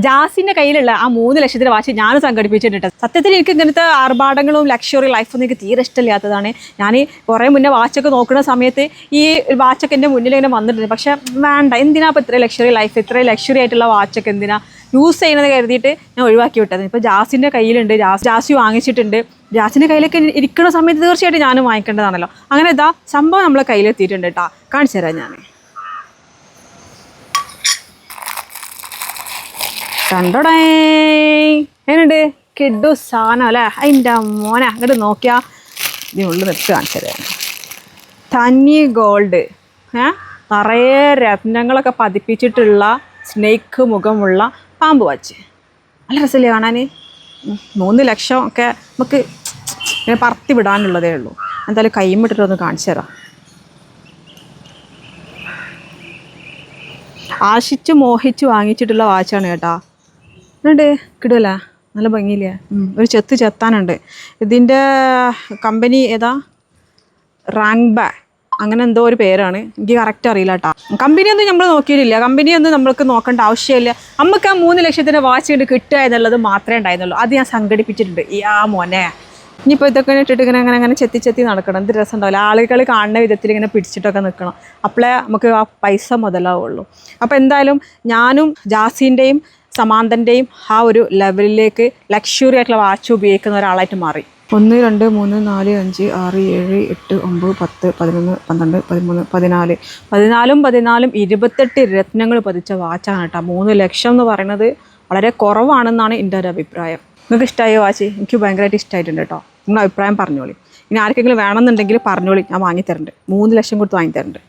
ജാസിന്റെ കയ്യിലുള്ള ആ 3 ലക്ഷത്തിന്റെ വാച്ച് ഞാനും സംഘടിപ്പിച്ചിട്ടുണ്ട്. സത്യത്തിൽ എനിക്ക് ഇങ്ങനത്തെ ആർഭാടങ്ങളും ലക്ഷറി ലൈഫൊന്നും എനിക്ക് തീരെ ഇഷ്ടമില്ലാത്തതാണ്. ഞാൻ കുറേ മുന്നേ വാച്ചൊക്കെ നോക്കുന്ന സമയത്ത് ഈ വാച്ചൊക്കെ എൻ്റെ മുന്നിൽ ഇങ്ങനെ വന്നിട്ടുണ്ട്. പക്ഷെ വേണ്ട, എന്തിനാ ഇപ്പോൾ ഇത്രയും ലക്ഷറി ലൈഫ്, ഇത്രയും ലക്ഷറി ആയിട്ടുള്ള വാച്ചൊക്കെ എന്തിനാ യൂസ് ചെയ്യുന്നത് കരുതിയിട്ട് ഞാൻ ഒഴിവാക്കി വിട്ടത്. ഇപ്പോൾ ജാസിൻ്റെ കയ്യിലുണ്ട്, ജാസി വാങ്ങിച്ചിട്ടുണ്ട്. ജാസിൻ്റെ കയ്യിലൊക്കെ ഇരിക്കുന്ന സമയത്ത് തീർച്ചയായിട്ടും ഞാനും വാങ്ങിക്കേണ്ടതാണല്ലോ. അങ്ങനെ ഇതാ സംഭവം നമ്മളെ കയ്യിലെത്തിയിട്ടുണ്ട് കേട്ടോ. കാണിച്ചു തരാം ഞാൻ. കണ്ടോടേ, എങ്ങനെയുണ്ട്? കിഡു സാധനം അല്ലേ? അതിൻ്റെ മോനെ അങ്ങോട്ട് നോക്കിയാൽ ഇതിനുള്ളിൽ നിർത്തി കാണിച്ചു തരാം. തനി ഗോൾഡ്, നിറയെ രത്നങ്ങളൊക്കെ പതിപ്പിച്ചിട്ടുള്ള സ്നേക്ക് മുഖമുള്ള പാമ്പ് വാച്ച്. നല്ല രസമില്ലേ കാണാൻ? 3 ലക്ഷം ഒക്കെ നമുക്ക് ഇങ്ങനെ പറത്തി വിടാനുള്ളതേ ഉള്ളൂ. എന്തായാലും കൈമിട്ടിട്ടൊന്ന് കാണിച്ചു തരാം. ആശിച്ച് മോഹിച്ച് വാങ്ങിച്ചിട്ടുള്ള വാച്ചാണ് കേട്ടോ. ഉണ്ട്, കിടുവല്ല, നല്ല ഭംഗിയില്ലേ? ഒരു ചെത്താനുണ്ട്. ഇതിൻ്റെ കമ്പനി ഏതാ? റാങ്ക് ബാ, അങ്ങനെ എന്തോ ഒരു പേരാണ്, എനിക്ക് കറക്റ്റ് അറിയില്ല കേട്ടോ. കമ്പനിയൊന്നും നമ്മൾ നോക്കിയിട്ടില്ല, കമ്പനിയൊന്നും നമ്മൾക്ക് നോക്കേണ്ട ആവശ്യമില്ല. നമുക്ക് ആ 3 ലക്ഷത്തിൻ്റെ വാച്ച് കൊണ്ട് കിട്ടുക എന്നുള്ളത് മാത്രമേ ഉണ്ടായിരുന്നുള്ളൂ. അത് ഞാൻ സംഘടിപ്പിച്ചിട്ടുണ്ട്. മോനെ, ഇനിയിപ്പോൾ ഇതൊക്കെ ഇട്ടിട്ട് ഇങ്ങനെ അങ്ങനെ അങ്ങനെ ചെത്തി നടക്കണം. എന്ത് രസം ഉണ്ടാവില്ല. ആളുകൾ കാണുന്ന വിധത്തിൽ ഇങ്ങനെ പിടിച്ചിട്ടൊക്കെ നിൽക്കണം. അപ്പോഴേ നമുക്ക് ആ പൈസ മുതലാവുള്ളൂ. അപ്പോൾ എന്തായാലും ഞാനും ജാസിൻ്റെയും സമാന്തൻ്റെയും ആ ഒരു ലെവലിലേക്ക് ലക്ഷറി ആയിട്ടുള്ള വാച്ച് ഉപയോഗിക്കുന്ന ഒരാളായിട്ട് മാറി. 1 2 3 4 5 6 7 8 9 10 11 12 13 14 14 28 രത്നങ്ങൾ പതിച്ച വാച്ചാണ് കേട്ടോ. 3 ലക്ഷം എന്ന് പറയുന്നത് വളരെ കുറവാണെന്നാണ് എൻ്റെ ഒരു അഭിപ്രായം. നിങ്ങൾക്ക് ഇഷ്ടമായ വാച്ച്? എനിക്ക് ഭയങ്കരമായിട്ട് ഇഷ്ടമായിട്ടുണ്ട് കേട്ടോ. നിങ്ങളുടെ അഭിപ്രായം പറഞ്ഞോളി. ഇനി ആർക്കെങ്കിലും വേണമെന്നുണ്ടെങ്കിൽ പറഞ്ഞോളി, ഞാൻ വാങ്ങിത്തരുന്നുണ്ട്. 3 ലക്ഷം കൊടുത്ത് വാങ്ങിത്തരുന്നുണ്ട്.